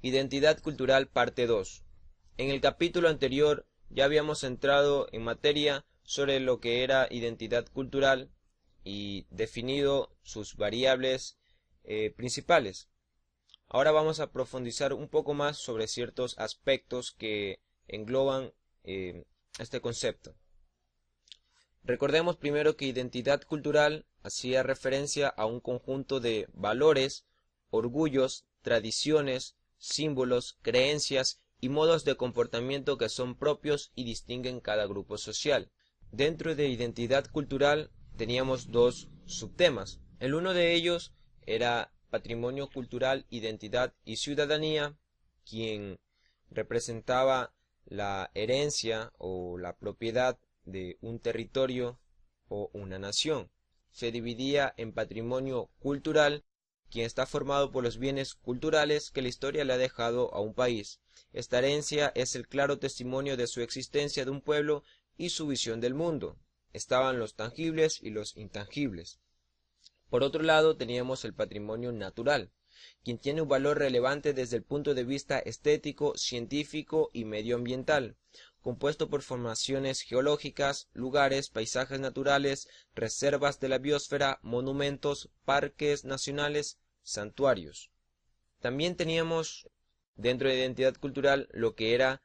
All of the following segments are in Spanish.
Identidad cultural parte 2. En el capítulo anterior ya habíamos entrado en materia sobre lo que era identidad cultural y definido sus variables principales. Ahora vamos a profundizar un poco más sobre ciertos aspectos que engloban este concepto. Recordemos primero que identidad cultural hacía referencia a un conjunto de valores, orgullos, tradiciones, símbolos, creencias y modos de comportamiento que son propios y distinguen cada grupo social. Dentro de identidad cultural teníamos dos subtemas. El uno de ellos era patrimonio cultural, identidad y ciudadanía, quien representaba la herencia o la propiedad de un territorio o una nación. Se dividía en patrimonio cultural, quien está formado por los bienes culturales que la historia le ha dejado a un país. Esta herencia es el claro testimonio de su existencia de un pueblo y su visión del mundo. Estaban los tangibles y los intangibles. Por otro lado, teníamos el patrimonio natural, quien tiene un valor relevante desde el punto de vista estético, científico y medioambiental, compuesto por formaciones geológicas, lugares, paisajes naturales, reservas de la biosfera, monumentos, parques nacionales, santuarios. También teníamos dentro de identidad cultural lo que era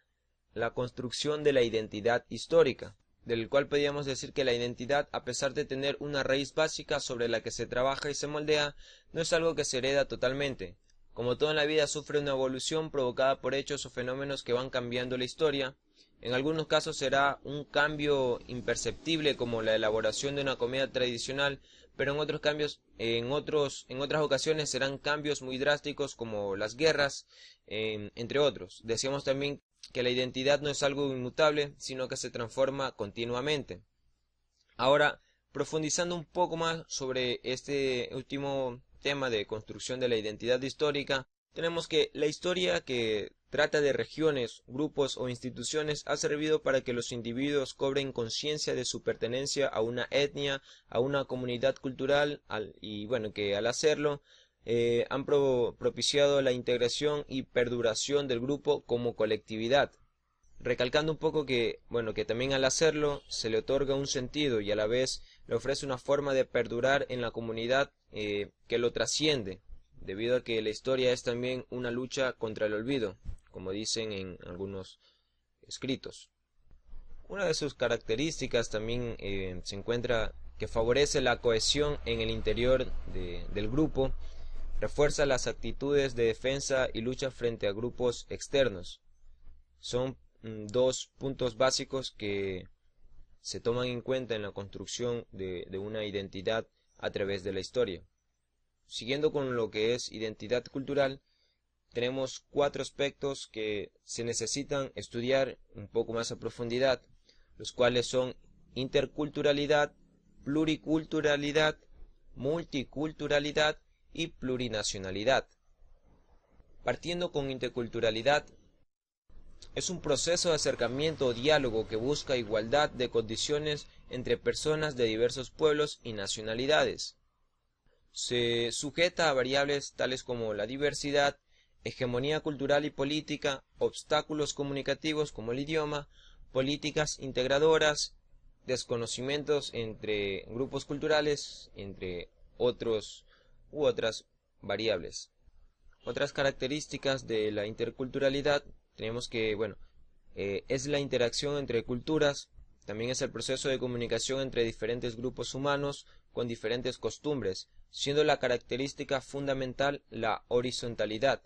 la construcción de la identidad histórica, del cual podríamos decir que la identidad, a pesar de tener una raíz básica sobre la que se trabaja y se moldea, no es algo que se hereda totalmente. Como todo en la vida sufre una evolución provocada por hechos o fenómenos que van cambiando la historia. En algunos casos será un cambio imperceptible como la elaboración de una comida tradicional, pero en otras ocasiones serán cambios muy drásticos como las guerras, entre otros. Decíamos también que la identidad no es algo inmutable, sino que se transforma continuamente. Ahora, profundizando un poco más sobre este último tema de construcción de la identidad histórica, tenemos que la historia que trata de regiones, grupos o instituciones ha servido para que los individuos cobren conciencia de su pertenencia a una etnia, a una comunidad cultural, y bueno, que al hacerlo han propiciado la integración y perduración del grupo como colectividad. Recalcando un poco que, bueno, que también al hacerlo se le otorga un sentido y a la vez le ofrece una forma de perdurar en la comunidad que lo trasciende, debido a que la historia es también una lucha contra el olvido, como dicen en algunos escritos. Una de sus características también se encuentra que favorece la cohesión en el interior del grupo, refuerza las actitudes de defensa y lucha frente a grupos externos. Son dos puntos básicos que se toman en cuenta en la construcción de una identidad a través de la historia. Siguiendo con lo que es identidad cultural, tenemos cuatro aspectos que se necesitan estudiar un poco más a profundidad, los cuales son interculturalidad, pluriculturalidad, multiculturalidad y plurinacionalidad. Partiendo con interculturalidad, es un proceso de acercamiento o diálogo que busca igualdad de condiciones entre personas de diversos pueblos y nacionalidades. Se sujeta a variables tales como la diversidad, hegemonía cultural y política, obstáculos comunicativos como el idioma, políticas integradoras, desconocimientos entre grupos culturales, entre otras variables. Otras características de la interculturalidad tenemos que, bueno, es la interacción entre culturas, también es el proceso de comunicación entre diferentes grupos humanos con diferentes costumbres, siendo la característica fundamental la horizontalidad,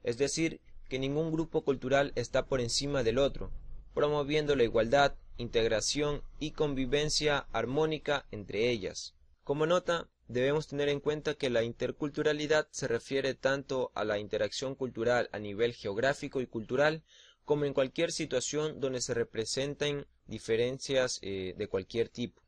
es decir, que ningún grupo cultural está por encima del otro, promoviendo la igualdad, integración y convivencia armónica entre ellas. Como nota, debemos tener en cuenta que la interculturalidad se refiere tanto a la interacción cultural a nivel geográfico y cultural, como en cualquier situación donde se representen diferencias de cualquier tipo.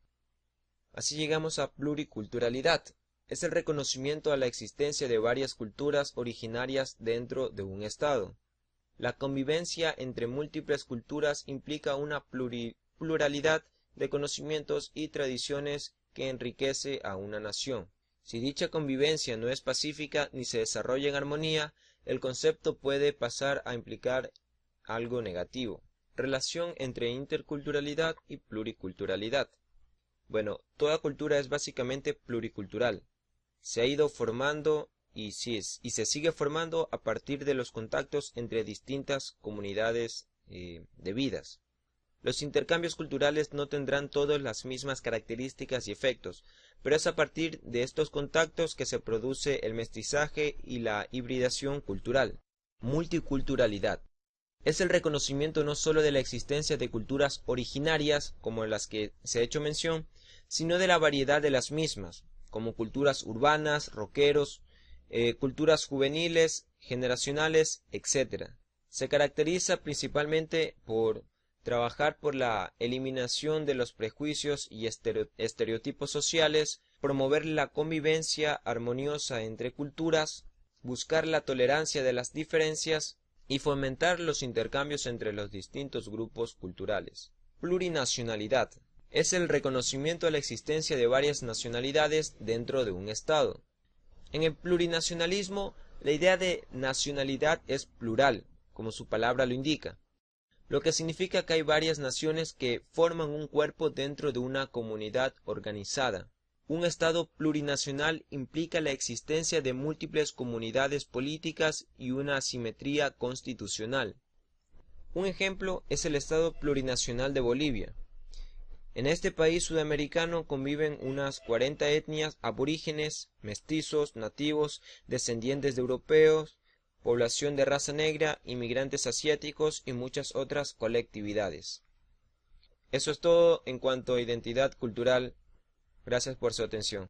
Así llegamos a pluriculturalidad. Es el reconocimiento a la existencia de varias culturas originarias dentro de un estado. La convivencia entre múltiples culturas implica una pluralidad de conocimientos y tradiciones que enriquece a una nación. Si dicha convivencia no es pacífica ni se desarrolla en armonía, el concepto puede pasar a implicar algo negativo. Relación entre interculturalidad y pluriculturalidad. Bueno, toda cultura es básicamente pluricultural. Se ha ido formando y se sigue formando a partir de los contactos entre distintas comunidades de vidas. Los intercambios culturales no tendrán todas las mismas características y efectos, pero es a partir de estos contactos que se produce el mestizaje y la hibridación cultural. Multiculturalidad. Es el reconocimiento no sólo de la existencia de culturas originarias, como las que se ha hecho mención, sino de la variedad de las mismas, como culturas urbanas, roqueros, culturas juveniles, generacionales, etc. Se caracteriza principalmente por trabajar por la eliminación de los prejuicios y estereotipos sociales, promover la convivencia armoniosa entre culturas, buscar la tolerancia de las diferencias y fomentar los intercambios entre los distintos grupos culturales. Plurinacionalidad. Es el reconocimiento de la existencia de varias nacionalidades dentro de un Estado. En el plurinacionalismo, la idea de nacionalidad es plural, como su palabra lo indica, lo que significa que hay varias naciones que forman un cuerpo dentro de una comunidad organizada. Un Estado plurinacional implica la existencia de múltiples comunidades políticas y una asimetría constitucional. Un ejemplo es el Estado plurinacional de Bolivia. En este país sudamericano conviven unas 40 etnias aborígenes, mestizos, nativos, descendientes de europeos, población de raza negra, inmigrantes asiáticos y muchas otras colectividades. Eso es todo en cuanto a identidad cultural. Gracias por su atención.